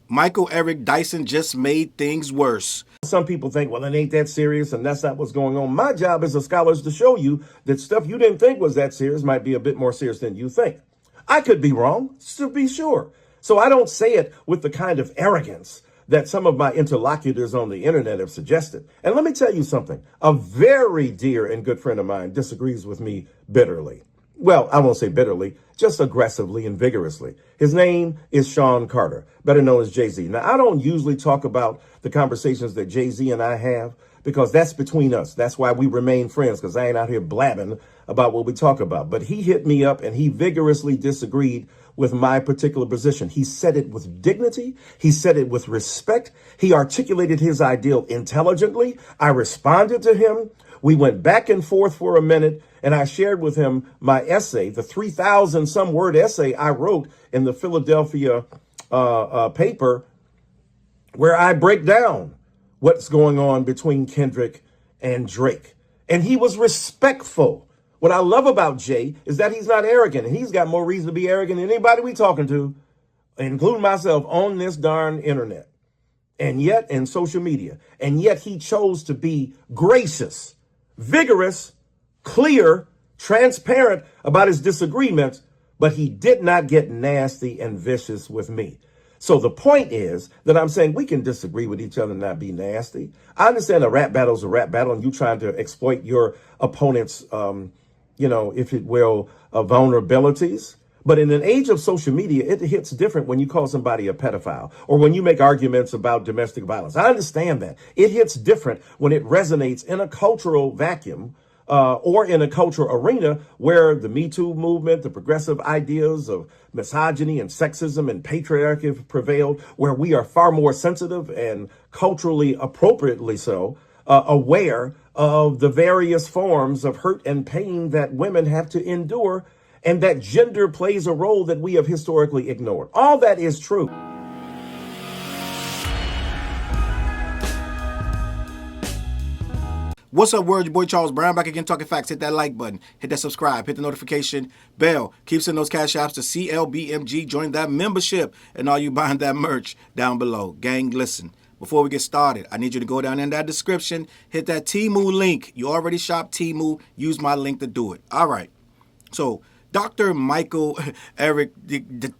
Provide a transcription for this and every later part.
Michael Eric Dyson just made things worse. Some people think, well, it ain't that serious, and that's not what's going on. My job as a scholar is to show you that stuff you didn't think was that serious might be a bit more serious than you think. I could be wrong, to be sure. So I don't say it with the kind of arrogance that some of my interlocutors on the internet have suggested. And let me tell you something. A very dear and good friend of mine disagrees with me bitterly. Well, I won't say bitterly, just aggressively and vigorously. His name is Sean Carter, better known as Jay-Z. Now, I don't usually talk about the conversations that Jay-Z and I have because that's between us. That's why we remain friends, because I ain't out here blabbing about what we talk about. But he hit me up and he vigorously disagreed with my particular position. He said it with dignity. He said it with respect. He articulated his ideal intelligently. I responded to him. We went back and forth for a minute, and I shared with him my essay, the 3,000 some word essay I wrote in the Philadelphia paper, where I break down what's going on between Kendrick and Drake. And he was respectful. What I love about Jay is that he's not arrogant, and he's got more reason to be arrogant than anybody we talking to, including myself, on this darn internet, and yet in social media. And yet he chose to be gracious, vigorous, clear, transparent about his disagreements, but he did not get nasty and vicious with me. So the point is that I'm saying we can disagree with each other and not be nasty. I understand a rap battle is a rap battle and you trying to exploit your opponent's, if it will, vulnerabilities. But in an age of social media, it hits different when you call somebody a pedophile or when you make arguments about domestic violence. I understand that. It hits different when it resonates in a cultural vacuum or in a cultural arena where the Me Too movement, the progressive ideas of misogyny and sexism and patriarchy have prevailed, where we are far more sensitive and culturally appropriately so aware of the various forms of hurt and pain that women have to endure, and that gender plays a role that we have historically ignored. All that is true. What's up, world? Your boy Charles Brown back again talking facts. Hit that like button, hit that subscribe, hit the notification bell. Keep sending those cash apps to CLBMG. Join that membership, and all you buying that merch down below. Gang, listen. Before we get started, I need you to go down in that description, hit that Temu link. You already shop Temu. Use my link to do it. All right. So Dr. Michael Eric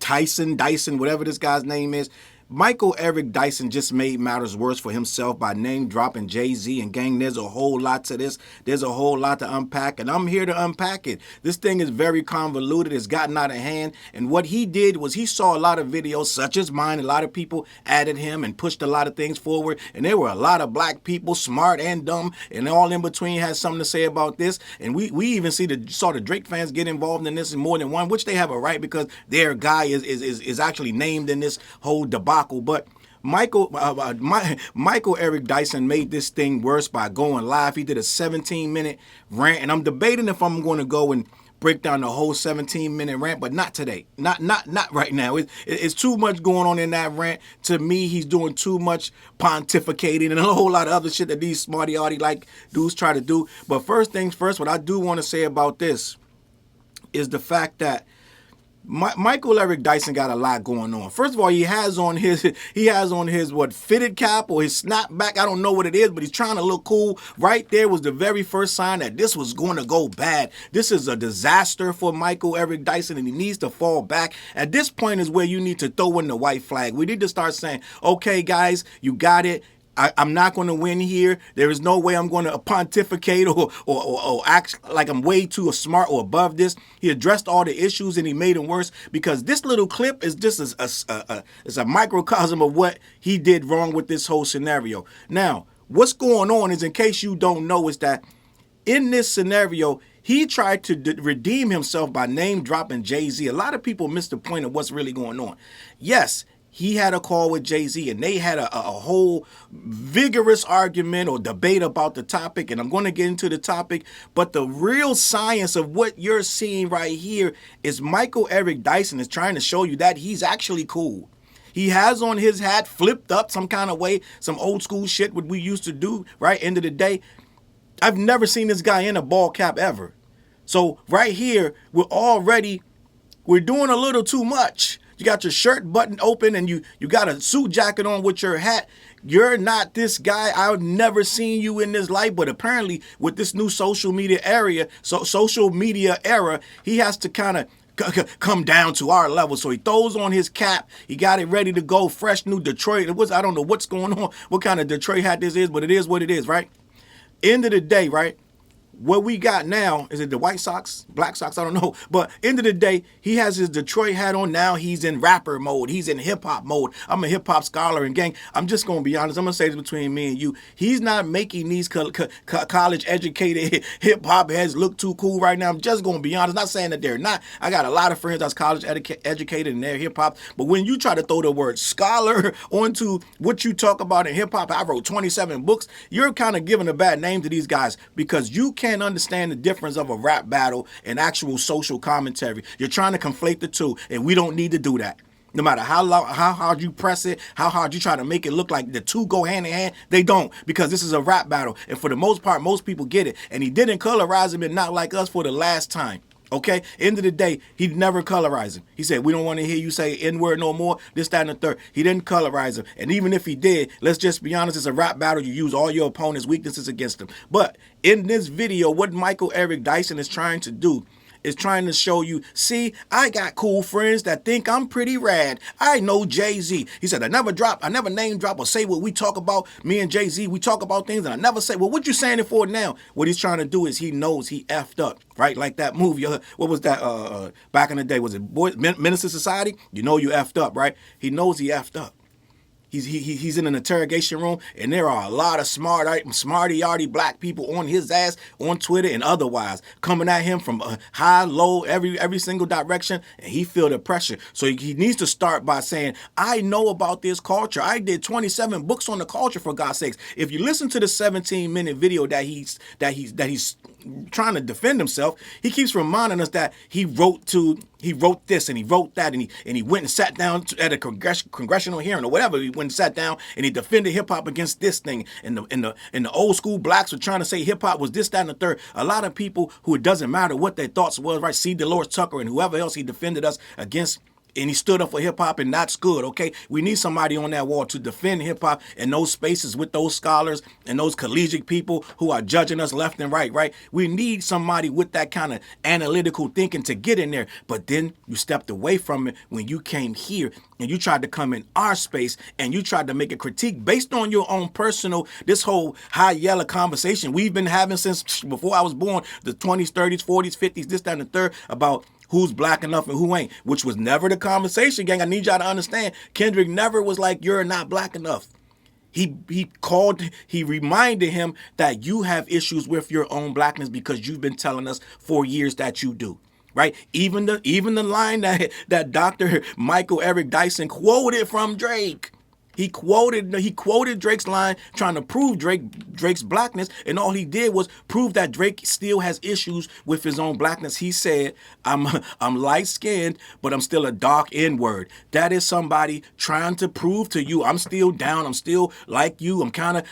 Dyson, whatever this guy's name is, Michael Eric Dyson just made matters worse for himself by name dropping Jay-Z. And gang, there's a whole lot to this. There's a whole lot to unpack, and I'm here to unpack it. This thing is very convoluted. It's gotten out of hand. And what he did was he saw a lot of videos such as mine. A lot of people added him and pushed a lot of things forward. And there were a lot of black people, smart and dumb, and all in between had something to say about this. And we even saw the Drake fans get involved in this in more than one, which they have a right because their guy is actually named in this whole debacle. But Michael Eric Dyson made this thing worse by going live. He did a 17-minute rant, and I'm debating if I'm going to go and break down the whole 17-minute rant, but not today. Not right now. It's too much going on in that rant. To me, he's doing too much pontificating and a whole lot of other shit that these smarty-arty like dudes try to do. But first things first, what I do want to say about this is the fact that Michael Eric Dyson got a lot going on. First of all, he has on his fitted cap or his snapback. I don't know what it is, but he's trying to look cool. Right there was the very first sign that this was going to go bad. This is a disaster for Michael Eric Dyson, and he needs to fall back. At this point is where you need to throw in the white flag. We need to start saying, okay, guys, you got it. I'm not going to win here. There is no way I'm going to pontificate or act like I'm way too smart or above this. He addressed all the issues and he made them worse because this little clip is just a microcosm of what he did wrong with this whole scenario. Now, what's going on is, in case you don't know, is that in this scenario, he tried to redeem himself by name dropping Jay-Z. A lot of people miss the point of what's really going on. Yes, he had a call with Jay-Z, and they had a whole vigorous argument or debate about the topic, and I'm going to get into the topic. But the real science of what you're seeing right here is Michael Eric Dyson is trying to show you that he's actually cool. He has on his hat flipped up some kind of way, some old school shit what we used to do, right? End of the day, I've never seen this guy in a ball cap ever. So right here, we're doing a little too much. You got your shirt button open and you got a suit jacket on with your hat. You're not this guy. I've never seen you in this life, but apparently with this new social media era, he has to kind of come down to our level. So he throws on his cap. He got it ready to go. Fresh new Detroit. I don't know what's going on, what kind of Detroit hat this is, but it is what it is, right? End of the day, right? What we got now, is it the White Sox, Black Sox? I don't know. But end of the day, he has his Detroit hat on. Now he's in rapper mode. He's in hip hop mode. I'm a hip hop scholar and gang. I'm just going to be honest. I'm going to say this between me and you. He's not making these college educated hip hop heads look too cool right now. I'm just going to be honest. Not saying that they're not. I got a lot of friends that's college educated and they're hip hop. But when you try to throw the word scholar onto what you talk about in hip hop, I wrote 27 books. You're kind of giving a bad name to these guys because you can't understand the difference of a rap battle and actual social commentary. You're trying to conflate the two, and we don't need to do that. No matter how hard you press it, how hard you try to make it look like the two go hand in hand, they don't, because this is a rap battle. And for the most part, most people get it. And he didn't colorize him and not like us for the last time. Okay? End of the day, he never colorized him. He said, we don't want to hear you say N-word no more, this, that, and the third. He didn't colorize him. And even if he did, let's just be honest, it's a rap battle. You use all your opponent's weaknesses against them. But in this video, what Michael Eric Dyson is trying to do is trying to show you, see, I got cool friends that think I'm pretty rad. I know Jay-Z. He said, I never name drop or say what we talk about. Me and Jay-Z, we talk about things and I never say, well, what you saying it for now? What he's trying to do is he knows he effed up, right? Like that movie, what was that, back in the day, was it Menace to Society? You know you effed up, right? He knows he effed up. He's in an interrogation room, and there are a lot of smarty-yardy black people on his ass on Twitter and otherwise, coming at him from high, low, every single direction, and he feel the pressure. So he needs to start by saying, I know about this culture. I did 27 books on the culture, for God's sakes. If you listen to the 17-minute video that he's trying to defend himself, he keeps reminding us that he wrote this and he wrote that and he went and sat down at a congressional hearing or whatever. He went and sat down and he defended hip hop against this thing. And the old school blacks were trying to say hip hop was this, that, and the third. A lot of people who it doesn't matter what their thoughts was, right? C. Dolores Tucker and whoever else he defended us against. And he stood up for hip-hop, and that's good, okay? We need somebody on that wall to defend hip-hop in those spaces with those scholars and those collegiate people who are judging us left and right? We need somebody with that kind of analytical thinking to get in there. But then you stepped away from it when you came here and you tried to come in our space and you tried to make a critique based on your own personal, this whole high yellow conversation we've been having since before I was born, the 20s, 30s, 40s, 50s, this, that, and the third, about who's black enough and who ain't, which was never the conversation, gang. I need y'all to understand. Kendrick never was like, you're not black enough. He reminded him that you have issues with your own blackness because you've been telling us for years that you do. Right? Even the line that Dr. Michael Eric Dyson quoted from Drake. He quoted Drake's line trying to prove Drake's blackness, and all he did was prove that Drake still has issues with his own blackness. He said, I'm light-skinned, but I'm still a dark N-word. That is somebody trying to prove to you, I'm still down, I'm still like you,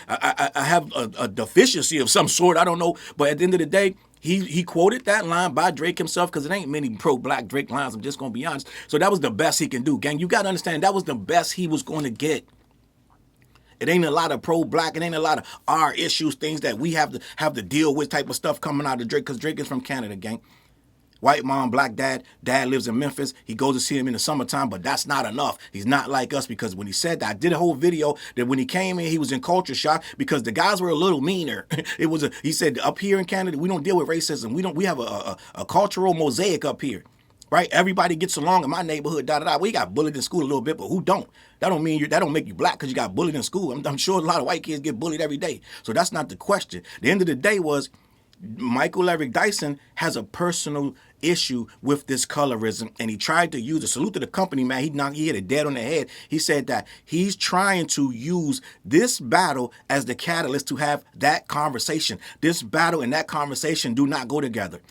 I have a deficiency of some sort, I don't know, but at the end of the day, He quoted that line by Drake himself, because it ain't many pro-black Drake lines, I'm just going to be honest. So that was the best he can do. Gang, you got to understand, that was the best he was going to get. It ain't a lot of pro-black, it ain't a lot of our issues, things that we have to deal with type of stuff coming out of Drake, because Drake is from Canada, gang. White mom, black dad lives in Memphis. He goes to see him in the summertime, but that's not enough. He's not like us, because when he said that, I did a whole video that when he came in, he was in culture shock because the guys were a little meaner. He said, up here in Canada, we don't deal with racism. We have a cultural mosaic up here, right? Everybody gets along in my neighborhood, We got bullied in school a little bit, but who don't? That don't make you black because you got bullied in school. I'm sure a lot of white kids get bullied every day. So that's not the question. The end of the day was, Michael Eric Dyson has a personal issue with this colorism, and he tried to use a salute to the company, man. He hit it dead on the head. He said that he's trying to use this battle as the catalyst to have that conversation. This battle and that conversation do not go together.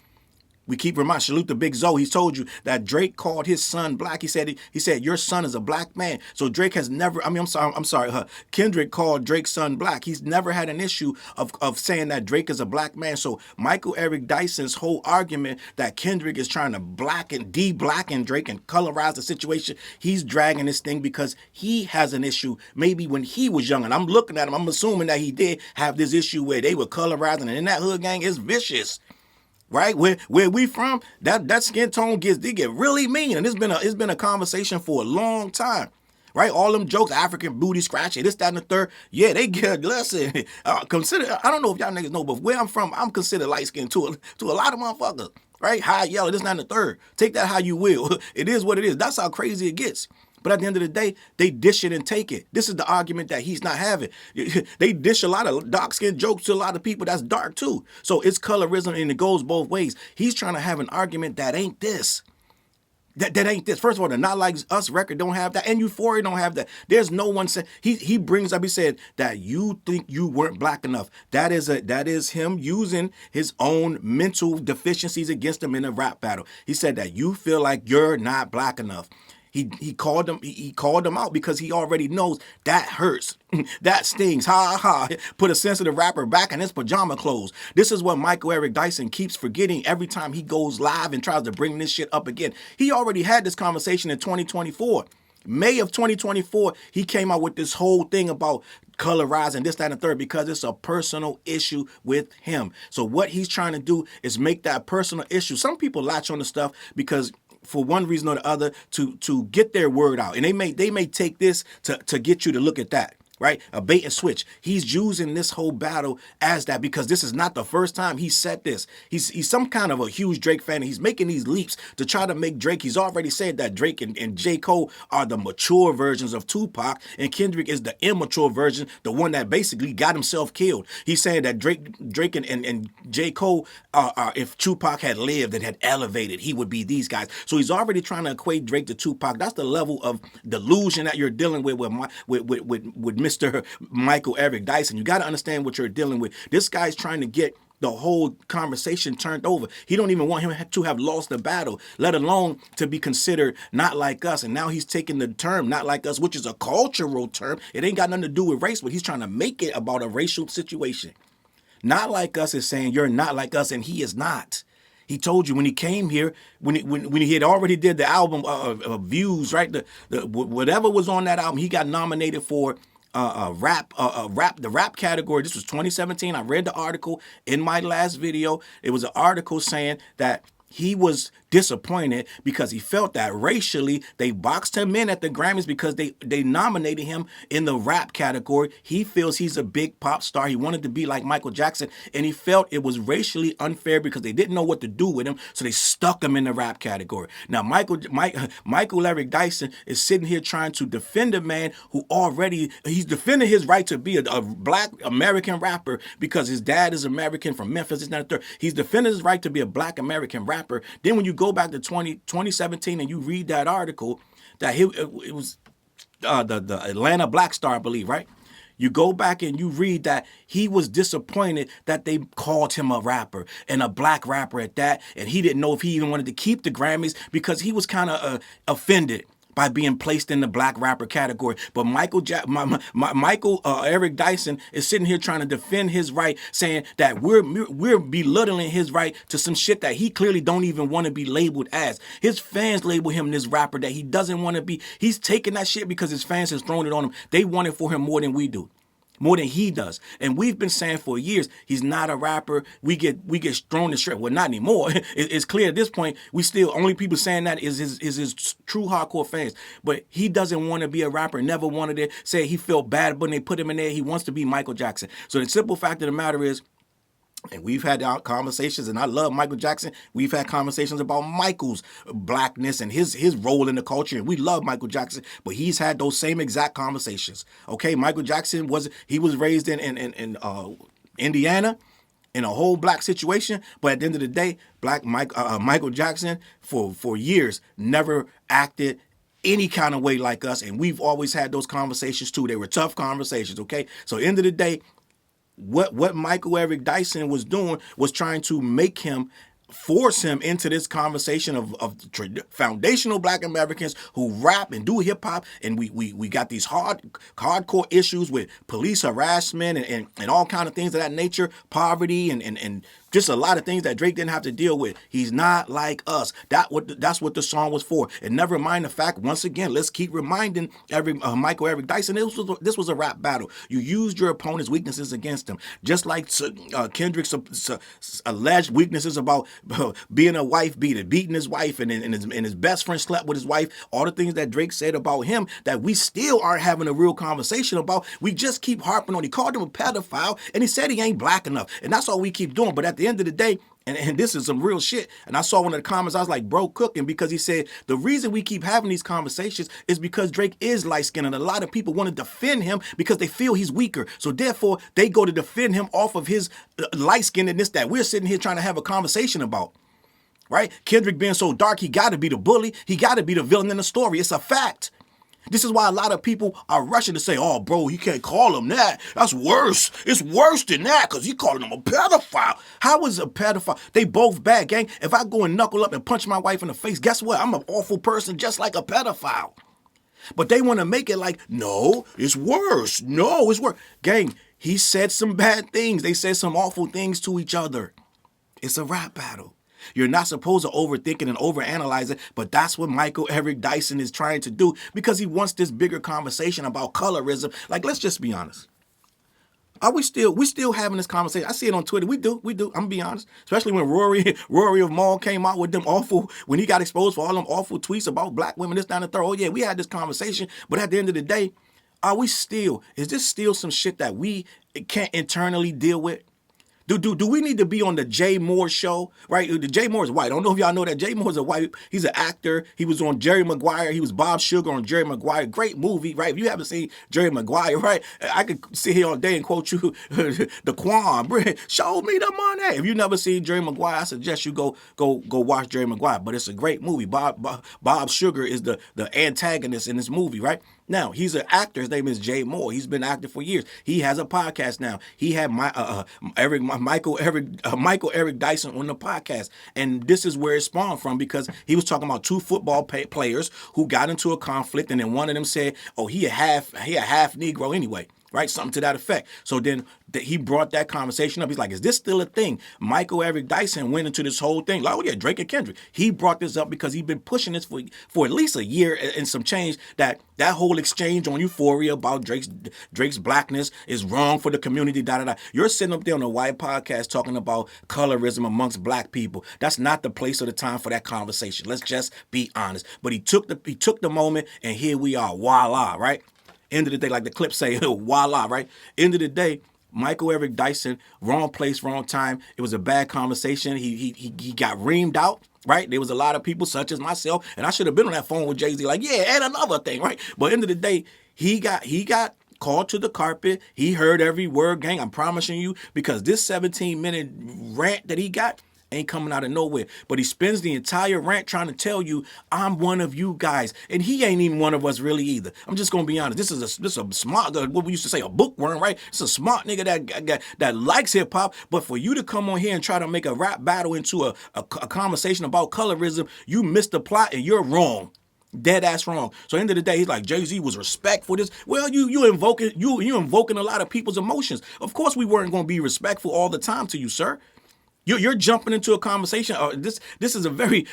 We keep reminding, salute to Big Zoe. He's told you that Drake called his son black. He said your son is a black man. So Drake has never, I'm sorry, Kendrick called Drake's son black. He's never had an issue of saying that Drake is a black man. So Michael Eric Dyson's whole argument that Kendrick is trying to de-blacken Drake and colorize the situation, he's dragging this thing because he has an issue maybe when he was young. And I'm looking at him, I'm assuming that he did have this issue where they were colorizing, and in that hood gang is vicious. Right, where we from, that skin tone they get really mean, and it's been a conversation for a long time, right? All them jokes, African booty scratching, this, that, and the third. Yeah, they get listen. Consider, I don't know if y'all niggas know, but where I'm from, I'm considered light skinned to a lot of motherfuckers, right? High yellow, this, that, and the third. Take that how you will. It is what it is. That's how crazy it gets. But at the end of the day, they dish it and take it. This is the argument that he's not having. They dish a lot of dark-skinned jokes to a lot of people that's dark too. So it's colorism, and it goes both ways. He's trying to have an argument that ain't this. That ain't this. First of all, the Not Like Us record don't have that, and Euphoria don't have that. There's no one saying, he brings up, he said that you think you weren't black enough. That is him using his own mental deficiencies against him in a rap battle. He said that you feel like you're not black enough. He called them out because he already knows that hurts. That stings. Ha ha. Put a sensitive rapper back in his pajama clothes. This is what Michael Eric Dyson keeps forgetting every time he goes live and tries to bring this shit up again. He already had this conversation in 2024. May of 2024, he came out with this whole thing about colorizing this, that, and the third because it's a personal issue with him. So what he's trying to do is make that personal issue. Some people latch on to stuff because for one reason or the other to get their word out. And they may take this to get you to look at that. Right? A bait and switch. He's using this whole battle as that because this is not the first time he said this. He's some kind of a huge Drake fan, and he's making these leaps to try to make Drake. He's already said that Drake and J. Cole are the mature versions of Tupac, and Kendrick is the immature version, the one that basically got himself killed. He's saying that Drake and J. Cole are if Tupac had lived and had elevated, he would be these guys. So he's already trying to equate Drake to Tupac. That's the level of delusion that you're dealing with Mr. Michael Eric Dyson. You got to understand what you're dealing with. This guy's trying to get the whole conversation turned over. He don't even want him to have lost the battle, let alone to be considered not like us. And now he's taking the term not like us, which is a cultural term. It ain't got nothing to do with race, but he's trying to make it about a racial situation. Not like us is saying you're not like us, and he is not. He told you when he came here, when he had already did the album Views, right? The whatever was on that album, he got nominated for the rap category. This was 2017. I read the article in my last video. It was an article saying that he was disappointed because he felt that racially they boxed him in at the Grammys because they nominated him in the rap category. He feels he's a big pop star. He wanted to be like Michael Jackson, and he felt it was racially unfair because they didn't know what to do with him, so they stuck him in the rap category. Now, Michael Eric Dyson is sitting here trying to defend a man who he's defending his right to be a black American rapper because his dad is American from Memphis. It's not a third. He's defending his right to be a black American rapper. Then when you go back to 2017 and you read that article, that it was the Atlanta Black Star, I believe, right? You go back and you read that he was disappointed that they called him a rapper and a black rapper at that, and he didn't know if he even wanted to keep the Grammys because he was kind of offended by being placed in the black rapper category. But Michael Eric Dyson is sitting here trying to defend his right, saying that we're belittling his right to some shit that he clearly don't even want to be labeled as. His fans label him this rapper that he doesn't want to be. He's taking that shit because his fans has thrown it on him. They want it for him more than we do. More than he does. And we've been saying for years, he's not a rapper. We get thrown the strip. Well, not anymore. It's clear at this point, only people saying that is his true hardcore fans. But he doesn't want to be a rapper, never wanted it. Say he felt bad when they put him in there. He wants to be Michael Jackson. So the simple fact of the matter is, and we've had our conversations, and I love Michael Jackson. We've had conversations about Michael's blackness and his role in the culture, and we love Michael Jackson, but he's had those same exact conversations. Okay, Michael Jackson was raised in Indiana in a whole black situation, but at the end of the day, Michael Jackson for years never acted any kind of way like us, and we've always had those conversations too. They were tough conversations. Okay, so end of the day, what Michael Eric Dyson was doing was trying to make him force him into this conversation of foundational Black Americans who rap and do hip hop, and we got these hardcore issues with police harassment and all kind of things of that nature, poverty and just a lot of things that Drake didn't have to deal with. He's not like us. That's what the song was for. And never mind the fact, once again, let's keep reminding Michael Eric Dyson, this was a rap battle. You used your opponent's weaknesses against him. Just like Kendrick's alleged weaknesses about being a wife beater, beating his wife, and his best friend slept with his wife, all the things that Drake said about him that we still aren't having a real conversation about. We just keep harping on. He called him a pedophile, and he said he ain't black enough. And that's all we keep doing. But at the end of the day, and this is some real shit. And I saw one of the comments, I was like, bro, cooking, because he said the reason we keep having these conversations is because Drake is light-skinned, and a lot of people want to defend him because they feel he's weaker. So therefore, they go to defend him off of his light-skinnedness that we're sitting here trying to have a conversation about. Right? Kendrick being so dark, he got to be the bully. He got to be the villain in the story. It's a fact. This is why a lot of people are rushing to say, oh, bro, you can't call him that. That's worse. It's worse than that because he calling him a pedophile. How is a pedophile? They both bad, gang. If I go and knuckle up and punch my wife in the face, guess what? I'm an awful person just like a pedophile. But they want to make it like, no, it's worse. No, it's worse. Gang, he said some bad things. They said some awful things to each other. It's a rap battle. You're not supposed to overthink it and overanalyze it, but that's what Michael Eric Dyson is trying to do because he wants this bigger conversation about colorism. Like, let's just be honest. Are we still having this conversation? I see it on Twitter. We do. I'm gonna be honest. Especially when Rory of Maul came out with them awful, when he got exposed for all them awful tweets about black women, this, down, and third. Oh yeah, we had this conversation. But at the end of the day, is this still some shit that we can't internally deal with? Do we need to be on the Jay Moore show, right? The Jay Moore is white. I don't know if y'all know that. Jay Moore is a white. He's an actor. He was on Jerry Maguire. He was Bob Sugar on Jerry Maguire. Great movie, right? If you haven't seen Jerry Maguire, right? I could sit here all day and quote you the Quan. Show me the money. If you never seen Jerry Maguire, I suggest you go watch Jerry Maguire. But it's a great movie. Bob Sugar is the antagonist in this movie, right? Now, he's an actor. His name is Jay Moore. He's been acting for years. He has a podcast now. He had Michael Eric Dyson on the podcast. And this is where it spawned from because he was talking about two football players who got into a conflict, and then one of them said, oh, he a half Negro anyway. Right? Something to that effect. So then he brought that conversation up. He's like, is this still a thing? Michael Eric Dyson went into this whole thing. Like, oh yeah, Drake and Kendrick. He brought this up because he's been pushing this for at least a year and some change, that whole exchange on Euphoria about Drake's blackness is wrong for the community, da-da-da. You're sitting up there on a white podcast talking about colorism amongst black people. That's not the place or the time for that conversation. Let's just be honest. But he took the moment, and here we are. Voila, right? End of the day, like the clip say, voila, right? End of the day, Michael Eric Dyson, wrong place, wrong time. It was a bad conversation. He got reamed out, right? There was a lot of people, such as myself, and I should have been on that phone with Jay-Z, like, yeah, and another thing, right? But end of the day, he got called to the carpet. He heard every word, gang. I'm promising you, because this 17-minute rant that he got ain't coming out of nowhere. But he spends the entire rant trying to tell you, I'm one of you guys. And he ain't even one of us really either. I'm just going to be honest. This is a smart, what we used to say, a bookworm, right? It's a smart nigga that likes hip hop. But for you to come on here and try to make a rap battle into a conversation about colorism, you missed the plot and you're wrong. Dead ass wrong. So end of the day, he's like, Jay-Z was respectful. This, well, you invoking a lot of people's emotions. Of course, we weren't going to be respectful all the time to you, sir. You're jumping into a conversation. This is a very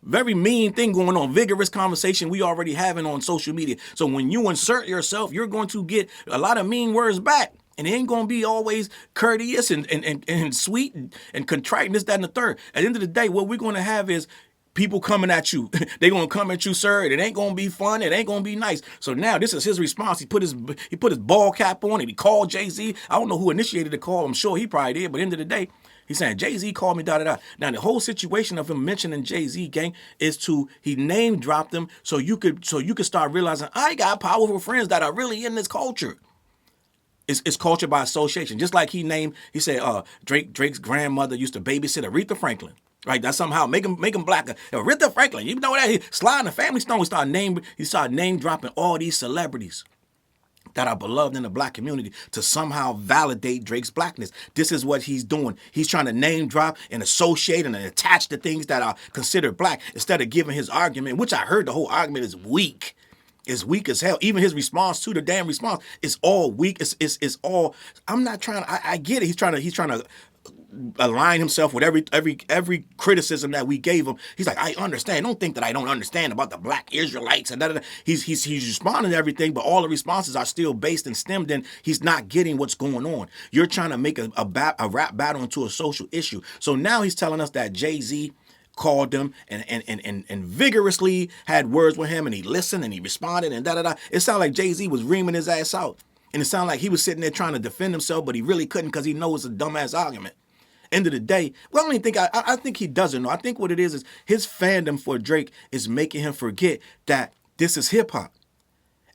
very mean thing going on. Vigorous conversation we already having on social media. So when you insert yourself, you're going to get a lot of mean words back. And it ain't going to be always courteous and sweet and contrite and this, that, and the third. At the end of the day, what we're going to have is people coming at you. They're going to come at you, sir. It ain't going to be fun. It ain't going to be nice. So now this is his response. He put his ball cap on and he called Jay-Z. I don't know who initiated the call. I'm sure he probably did. But at the end of the day, he's saying, Jay-Z called me, da-da-da. Now, the whole situation of him mentioning Jay-Z, gang, is he name dropped him so you could start realizing, I got powerful friends that are really in this culture. It's culture by association. Just like he said Drake's grandmother used to babysit Aretha Franklin. Right, that's somehow make him blacker. Aretha Franklin, you know that he sliding the family stone. He started name dropping all these celebrities. that are beloved in the black community to somehow validate Drake's blackness. This is what he's doing. He's trying to name drop and associate and attach to things that are considered black instead of giving his argument, which I heard the whole argument is weak. It's weak as hell. Even his response to the damn response is all weak. It's all. I'm not trying. I get it. He's trying to align himself with every criticism that we gave him. He's like, I understand. Don't think that I don't understand about the black Israelites and da. He's responding to everything, but all the responses are still based and stemmed in he's not getting what's going on. You're trying to make a rap battle into a social issue. So now he's telling us that Jay-Z called him and vigorously had words with him, and he listened and he responded and da. It sounded like Jay-Z was reaming his ass out. And it sounded like he was sitting there trying to defend himself, but he really couldn't because he knows it's a dumbass argument. End of the day, well, I don't even think I think he doesn't know. I think what it is his fandom for Drake is making him forget that this is hip hop.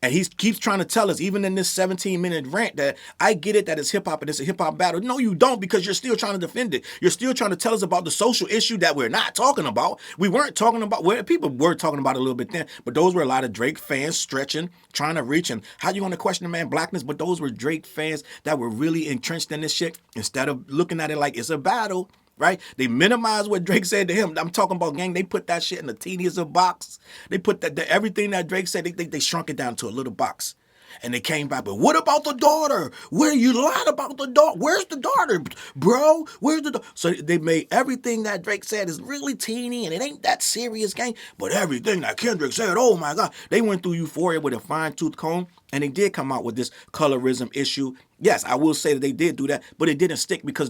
And he keeps trying to tell us, even in this 17-minute rant, that I get it that it's hip hop and it's a hip hop battle. No, you don't, because you're still trying to defend it. You're still trying to tell us about the social issue that we're not talking about. We weren't talking about, well, people were talking about it a little bit then, but those were a lot of Drake fans stretching, trying to reach. And how you going to question the man blackness? But those were Drake fans that were really entrenched in this shit instead of looking at it like it's a battle. Right? They minimize what Drake said to him. I'm talking about, gang. They put that shit in the teeniest of box. They put that everything that Drake said, they shrunk it down to a little box. And they came back, but what about the daughter? Where you lied about the daughter? Where's the daughter, bro? Where's the daughter? So they made everything that Drake said is really teeny and it ain't that serious, gang. But everything that Kendrick said, oh my God. They went through Euphoria with a fine-tooth comb and they did come out with this colorism issue. Yes, I will say that they did do that, but it didn't stick because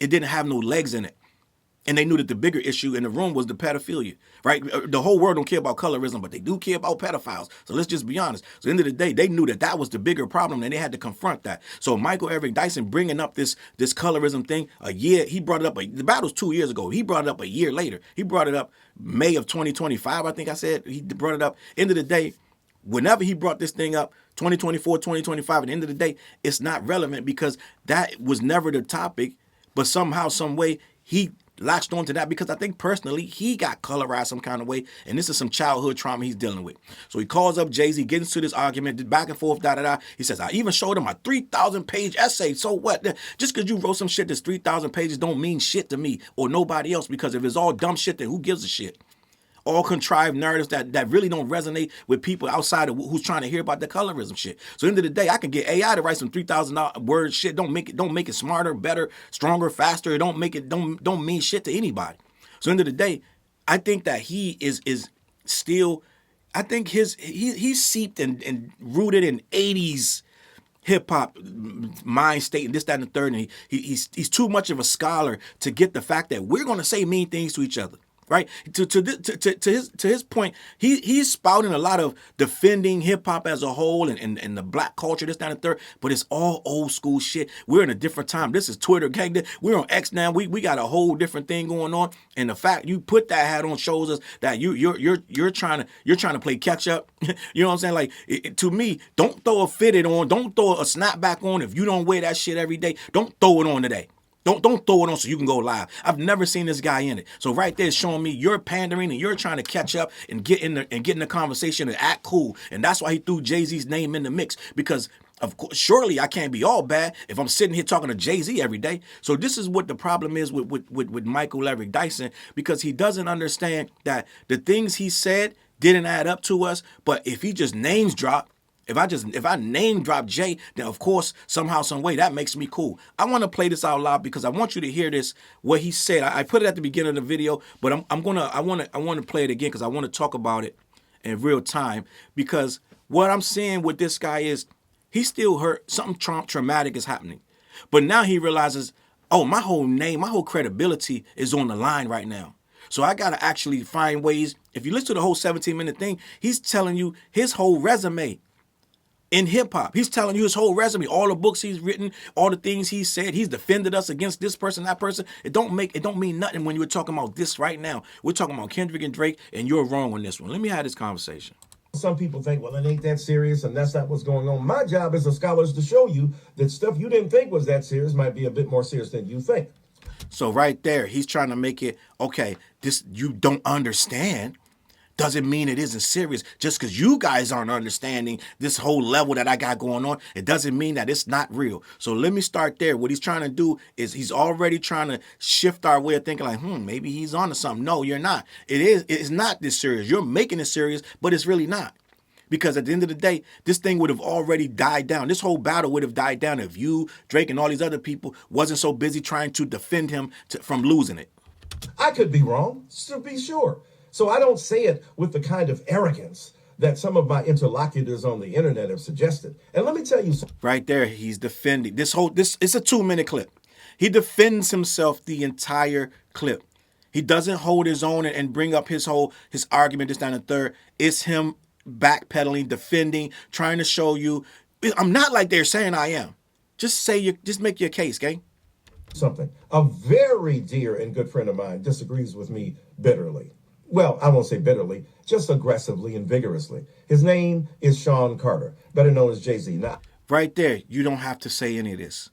it didn't have no legs in it. And they knew that the bigger issue in the room was the pedophilia, right? The whole world don't care about colorism, but they do care about pedophiles. So let's just be honest. So at the end of the day, they knew that that was the bigger problem and they had to confront that. So Michael Eric Dyson bringing up this colorism thing a year, he brought it up, the battle's 2 years ago. He brought it up a year later. He brought it up May of 2025, I think I said. He brought it up. End of the day, whenever he brought this thing up, 2024, 2025, at the end of the day, it's not relevant because that was never the topic. But somehow, some way, he latched onto that because I think personally he got colorized some kind of way, and this is some childhood trauma he's dealing with. So he calls up Jay-Z, gets into this argument, back and forth, da. He says, I even showed him a 3,000-page essay. So what? Just because you wrote some shit that's 3,000 pages don't mean shit to me or nobody else, because if it's all dumb shit, then who gives a shit? All contrived narratives that really don't resonate with people outside of who's trying to hear about the colorism shit. So at the end of the day, I can get AI to write some 3,000 word shit. Don't make it smarter, better, stronger, faster. It don't mean shit to anybody. So at the end of the day, I think that he is still, I think he's seeped and rooted in 80s hip hop mind state and this, that, and the third. And he's too much of a scholar to get the fact that we're going to say mean things to each other. Right, to his point, he's spouting a lot of defending hip hop as a whole and the black culture, this, that, and the third. But it's all old school shit. We're in a different time. This is Twitter, gang. We're on X now. We got a whole different thing going on. And the fact you put that hat on shows us that you're trying to play catch up. You know what I'm saying? Like to me, don't throw a fitted on. Don't throw a snapback on if you don't wear that shit every day. Don't throw it on today. Don't throw it on so you can go live. I've never seen this guy in it. So right there, showing me you're pandering and you're trying to catch up and get in the conversation and act cool. And that's why he threw Jay-Z's name in the mix, because of course, surely I can't be all bad if I'm sitting here talking to Jay-Z every day. So this is what the problem is with Michael Eric Dyson, because he doesn't understand that the things he said didn't add up to us. But if he just names drop, if I name drop Jay, then of course, somehow, some way, that makes me cool. I want to play this out loud because I want you to hear this, what he said. I put it at the beginning of the video, but I want to play it again because I want to talk about it in real time, because what I'm seeing with this guy is he's still hurt. Something traumatic is happening. But now he realizes, oh, my whole name, my whole credibility is on the line right now. So I got to actually find ways. If you listen to the whole 17-minute thing, he's telling you his whole resume. In hip-hop, he's telling you his whole resume, all the books he's written, all the things he said. He's defended us against this person, that person. It don't mean nothing when you're talking about this right now. We're talking about Kendrick and Drake, and you're wrong on this one. Let me have this conversation. Some people think, well, it ain't that serious, and that's not what's going on. My job as a scholar is to show you that stuff you didn't think was that serious might be a bit more serious than you think. So right there, he's trying to make it, okay, this you don't understand doesn't mean it isn't serious. Just because you guys aren't understanding this whole level that I got going on, it doesn't mean that it's not real. So let me start there. What he's trying to do is he's already trying to shift our way of thinking like, maybe he's onto something. No, you're not. It's not this serious. You're making it serious, but it's really not. Because at the end of the day, this thing would have already died down. This whole battle would have died down if you, Drake, and all these other people wasn't so busy trying to defend him from losing it. I could be wrong, to be sure. So I don't say it with the kind of arrogance that some of my interlocutors on the internet have suggested. And let me tell you something. Right there, he's defending this it's a 2-minute clip. He defends himself the entire clip. He doesn't hold his own and bring up his argument this, down, and third. It's him backpedaling, defending, trying to show you, I'm not like they're saying I am. Just make your case, gang. Something. A very dear and good friend of mine disagrees with me bitterly. Well, I won't say bitterly, just aggressively and vigorously. His name is Sean Carter, better known as Jay-Z. Now, right there, you don't have to say any of this.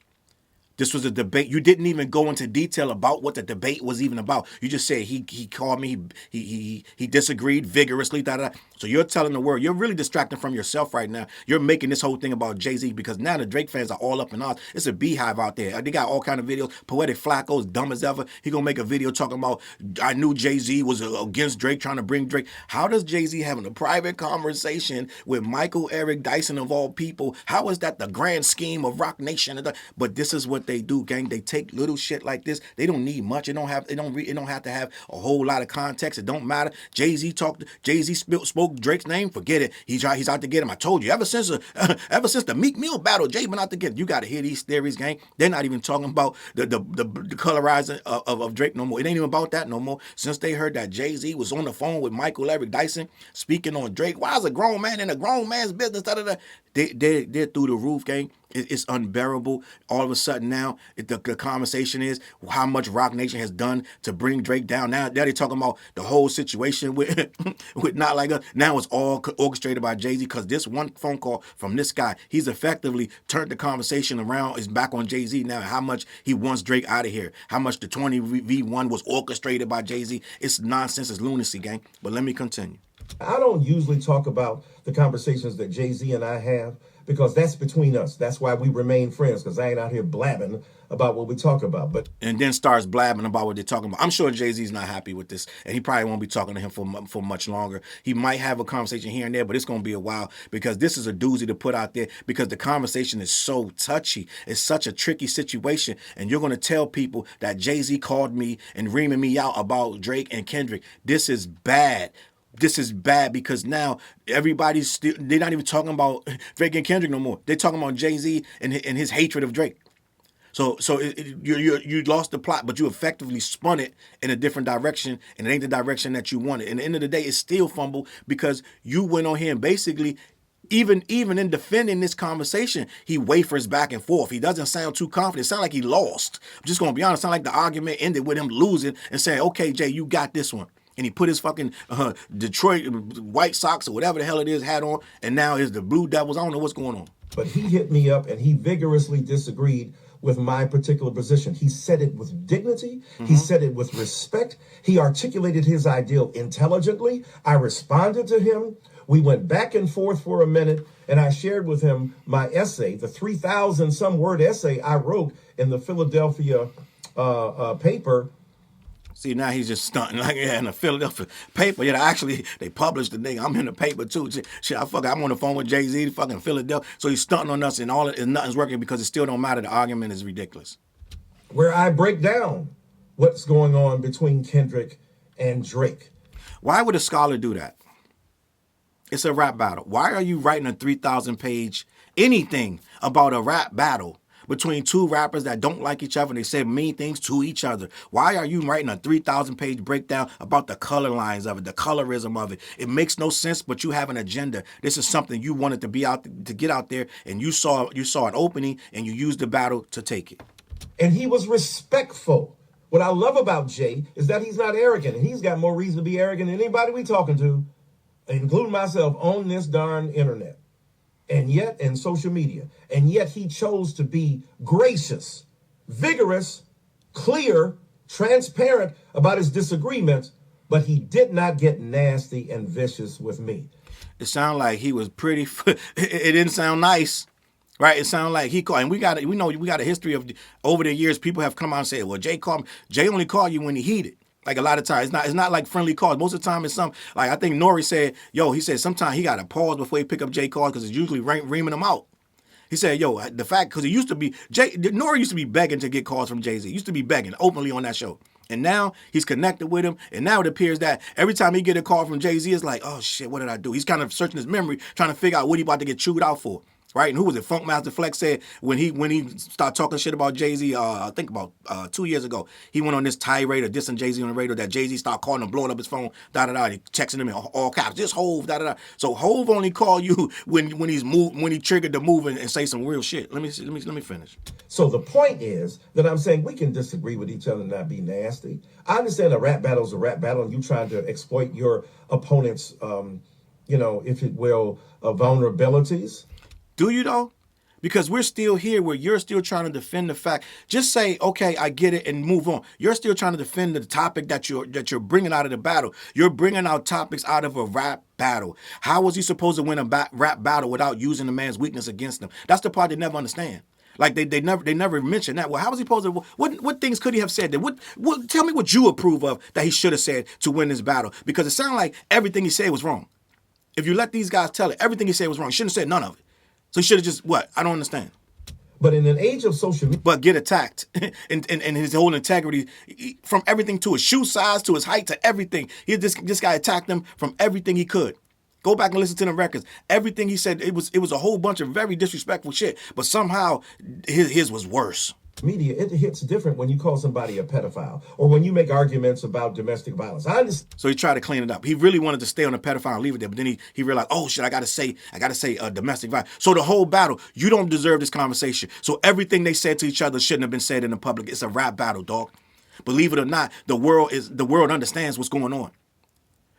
This was a debate. You didn't even go into detail about what the debate was even about. You just said he called me, he disagreed vigorously, So you're telling the world, you're really distracting from yourself right now. You're making this whole thing about Jay-Z because now the Drake fans are all up in arms. It's a beehive out there. They got all kind of videos. Poetic Flacco's dumb as ever. He gonna make a video talking about, I knew Jay-Z was against Drake, trying to bring Drake. How does Jay-Z having a private conversation with Michael Eric Dyson of all people? How is that the grand scheme of Rock Nation? But this is what they do, gang. They take little shit like this. They don't need much. It don't have to have a whole lot of context. It don't matter. Jay-Z spoke Drake's name. Forget it. He's out to get him. I told you. Ever since the Meek Mill battle, Jay been out to get him. You got to hear these theories, gang. They're not even talking about the colorizing of Drake no more. It ain't even about that no more. Since they heard that Jay-Z was on the phone with Michael Eric Dyson speaking on Drake. Why is a grown man in a grown man's business? They're through the roof, gang. It's unbearable. All of a sudden now, the conversation is how much Rock Nation has done to bring Drake down. Now they're talking about the whole situation with Not Like Us. Now it's all orchestrated by Jay-Z because this one phone call from this guy, he's effectively turned the conversation around. Is back on Jay-Z now. How much he wants Drake out of here. How much the 20v1 was orchestrated by Jay-Z. It's nonsense. It's lunacy, gang. But let me continue. I don't usually talk about the conversations that Jay-Z and I have because that's between us. That's why we remain friends, because I ain't out here blabbing about what we talk about. And then starts blabbing about what they're talking about. I'm sure Jay-Z's not happy with this, and he probably won't be talking to him for much longer. He might have a conversation here and there, but it's going to be a while because this is a doozy to put out there because the conversation is so touchy. It's such a tricky situation, and you're going to tell people that Jay-Z called me and reaming me out about Drake and Kendrick. This is bad. This is bad because now everybody's they're not even talking about Drake and Kendrick no more. They're talking about Jay-Z and his hatred of Drake. So you lost the plot, but you effectively spun it in a different direction, and it ain't the direction that you wanted. And at the end of the day, it's still fumble because you went on here and basically, even in defending this conversation, he wafers back and forth. He doesn't sound too confident. It sounds like he lost. I'm just going to be honest. It sounds like the argument ended with him losing and saying, okay, Jay, you got this one. And he put his fucking Detroit White Sox or whatever the hell it is hat on, and now it's the Blue Devils. I don't know what's going on. But he hit me up and he vigorously disagreed with my particular position. He said it with dignity. Mm-hmm. He said it with respect. He articulated his ideal intelligently. I responded to him. We went back and forth for a minute, and I shared with him my essay, the 3,000 some word essay I wrote in the Philadelphia paper. See, now he's just stunting like in the Philadelphia paper. Yeah, actually, they published the thing. I'm in the paper too. Shit, I'm on the phone with Jay-Z, fucking Philadelphia. So he's stunting on us, and nothing's working because it still don't matter. The argument is ridiculous. Where I break down what's going on between Kendrick and Drake. Why would a scholar do that? It's a rap battle. Why are you writing a 3,000-page anything about a rap battle between two rappers that don't like each other and they say mean things to each other? Why are you writing a 3,000-page breakdown about the color lines of it, the colorism of it? It makes no sense, but you have an agenda. This is something you wanted to get out there, and you saw an opening, and you used the battle to take it. And he was respectful. What I love about Jay is that he's not arrogant, and he's got more reason to be arrogant than anybody we talking to, including myself, on this darn internet. And yet, in social media, and yet he chose to be gracious, vigorous, clear, transparent about his disagreements but he did not get nasty and vicious with me. It sounded like he was pretty. It didn't sound nice, right? It sounded like he called, and we know we got a history of over the years. People have come out and said, "Well, Jay only called you when he heated." Like a lot of times, it's not like friendly calls. Most of the time, it's some like I think Nori said, "Yo," he said sometimes he got to pause before he pick up Jay calls because it's usually reaming him out. He said, "Yo, the fact because it used to be Nori used to be begging to get calls from Jay-Z. He used to be begging openly on that show." And now he's connected with him. And now it appears that every time he get a call from Jay-Z, it's like, oh shit, what did I do? He's kind of searching his memory, trying to figure out what he about to get chewed out for. Right? And who was it? Funkmaster Flex said when he started talking shit about Jay-Z, I think about 2 years ago, he went on this tirade of dissing Jay-Z on the radio that Jay-Z started calling him, blowing up his phone, da-da-da. He texting him in all caps, just Hove, da-da-da. So Hove only call you when he triggered the move and say some real shit. Let me finish. So the point is that I'm saying we can disagree with each other and not be nasty. I understand a rap battle is a rap battle and you trying to exploit your opponent's, if it will, vulnerabilities. Do you though? Because we're still here where you're still trying to defend the fact. Just say, okay, I get it and move on. You're still trying to defend the topic that you're bringing out of the battle. You're bringing out topics out of a rap battle. How was he supposed to win a rap battle without using the man's weakness against him? That's the part they never understand. Like they never mention that. Well, how was he supposed to? What things could he have said? That what? Tell me what you approve of that he should have said to win this battle. Because it sounded like everything he said was wrong. If you let these guys tell it, everything he said was wrong. He shouldn't have said none of it. So he should have just what? I don't understand. But in an age of social media, but get attacked and his whole integrity from everything to his shoe size to his height to everything. This guy attacked him from everything he could. Go back and listen to the records. Everything he said, it was a whole bunch of very disrespectful shit. But somehow his was worse. Media, it hits different when you call somebody a pedophile or when you make arguments about domestic violence. I understand. So he tried to clean it up. He really wanted to stay on the pedophile and leave it there, but then he realized, oh shit, I gotta say domestic violence. So the whole battle, you don't deserve this conversation. So everything they said to each other shouldn't have been said in the public. It's a rap battle, dog. Believe it or not, the world understands what's going on.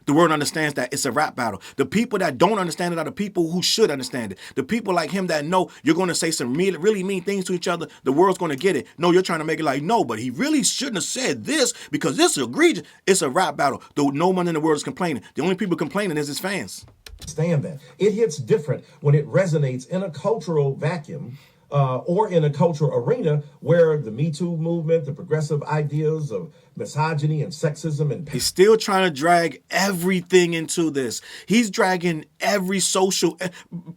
The world understands that it's a rap battle. The people that don't understand it are the people who should understand it. The people like him that know you're going to say some really mean things to each other, the world's going to get it. No, you're trying to make it like, no, but he really shouldn't have said this because this is egregious. It's a rap battle. Though no one in the world is complaining. The only people complaining is his fans. Understand that. It hits different when it resonates in a cultural vacuum or in a cultural arena where the Me Too movement, the progressive ideas of misogyny and sexism and he's still trying to drag everything into this. He's dragging every social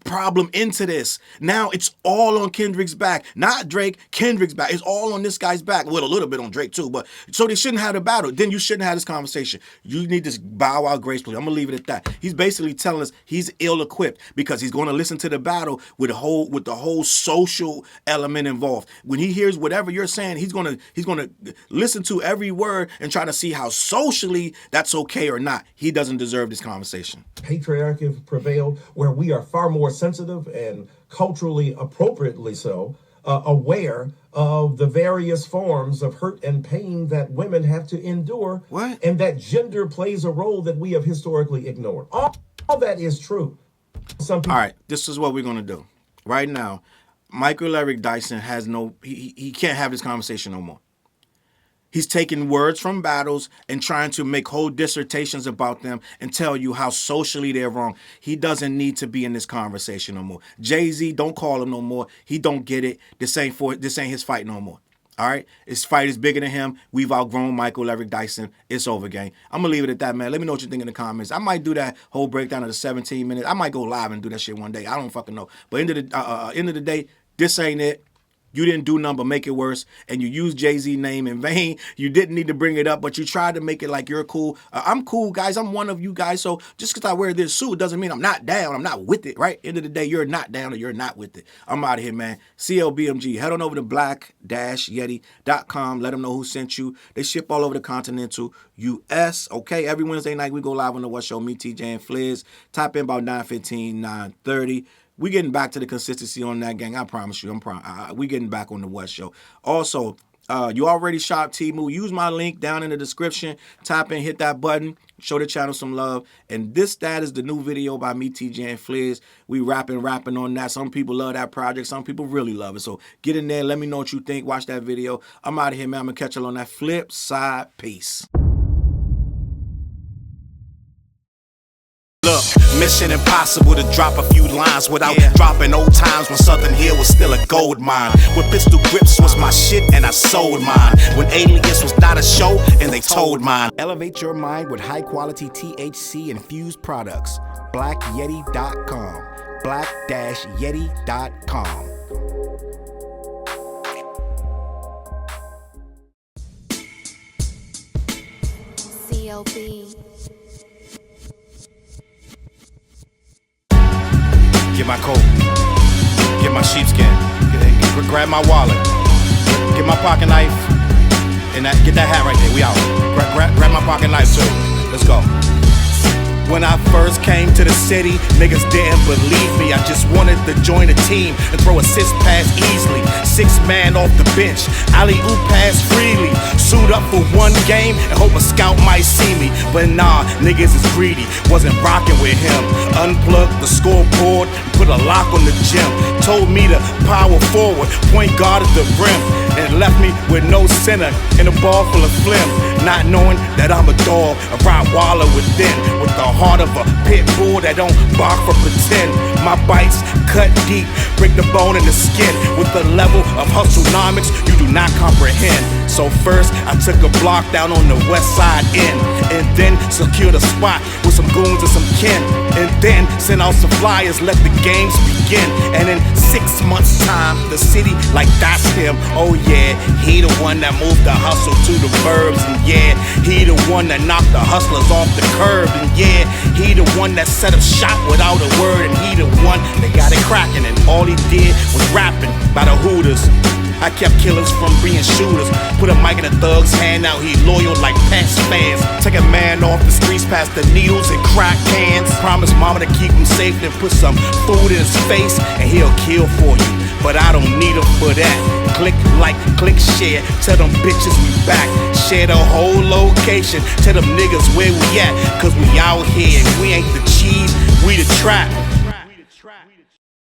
problem into this. Now it's all on Kendrick's back. Not Drake, Kendrick's back. It's all on this guy's back. Well, a little bit on Drake too, but so they shouldn't have the battle. Then you shouldn't have this conversation. You need to bow out gracefully. I'm gonna leave it at that. He's basically telling us he's ill-equipped because he's going to listen to the battle with the whole social element involved. When he hears whatever you're saying, he's gonna listen to every word and try to see how socially that's okay or not. He doesn't deserve this conversation. Patriarchy prevailed where we are far more sensitive and culturally appropriately so aware of the various forms of hurt and pain that women have to endure. What? And that gender plays a role that we have historically ignored. All that is true. All right, this is what we're going to do. Right now, Michael Eric Dyson has he can't have this conversation no more. He's taking words from battles and trying to make whole dissertations about them and tell you how socially they're wrong. He doesn't need to be in this conversation no more. Jay-Z, don't call him no more. He don't get it. This ain't his fight no more. All right? His fight is bigger than him. We've outgrown Michael Eric Dyson. It's over, gang. I'm going to leave it at that, man. Let me know what you think in the comments. I might do that whole breakdown of the 17 minutes. I might go live and do that shit one day. I don't fucking know. But end of the day, this ain't it. You didn't do nothing but make it worse, and you used Jay-Z name in vain. You didn't need to bring it up, but you tried to make it like you're cool. I'm cool, guys. I'm one of you guys. So just because I wear this suit doesn't mean I'm not down. I'm not with it, right? End of the day, you're not down or you're not with it. I'm out of here, man. CLBMG. Head on over to black-yeti.com. Let them know who sent you. They ship all over the continental U.S., okay? Every Wednesday night, we go live on the What Show. Me, TJ, and Fliz. Type in about 9:15, 9:30. We getting back to the consistency on that, gang. I promise you. We getting back on the What Show. Also, you already shop Temu. Use my link down in the description. Type in, hit that button. Show the channel some love. And that is the new video by me, TJ, and Fliz. We rapping on that. Some people love that project. Some people really love it. So get in there. Let me know what you think. Watch that video. I'm out of here, man. I'm going to catch you on that flip side. Peace. Mission impossible to drop a few lines without dropping old times when Southern Hill was still a gold mine. When pistol grips was my shit and I sold mine. When Alias was not a show and they told mine. Elevate your mind with high quality THC infused products. BlackYeti.com. Black-Yeti.com. CLB. Get my coat, get my sheepskin, grab my wallet, get my pocket knife, and get that hat right there. We out. Grab my pocket knife too. Let's go. When I first came to the city, niggas didn't believe me. I just wanted to join a team and throw assist pass easily. 6 man off the bench, alley-oop pass freely. Suit up for one game and hope a scout might see me. But nah, niggas is greedy, wasn't rocking with him. Unplugged the scoreboard, put a lock on the gym. Told me to power forward, point guard at the rim. And left me with no center and a ball full of phlegm. Not knowing that I'm a dog, a Rottweiler within. With the heart of a pit bull that don't bark for pretend. My bites cut deep, break the bone and the skin. With the level of hustlenomics you do not comprehend. So first I took a block down on the west side end, and then secured a spot with some goons and some kin. And then sent out some flyers, let the games begin. And in 6 months time, the city like that's him. Oh yeah, he the one that moved the hustle to the burbs. And yeah, he the one that knocked the hustlers off the curb. And yeah, he the one that set up shop without a word. And he the one that got it cracking. And all he did was rapping by the Hooters. I kept killers from being shooters. Put a mic in a thug's hand, now he loyal like past fans. Take a man off the streets past the needles and crack cans. Promise mama to keep him safe and put some food in his face, and he'll kill for you. But I don't need him for that. Click like, click share, tell them bitches we back. Share the whole location, tell them niggas where we at. Cause we out here and we ain't the cheese, we the trap.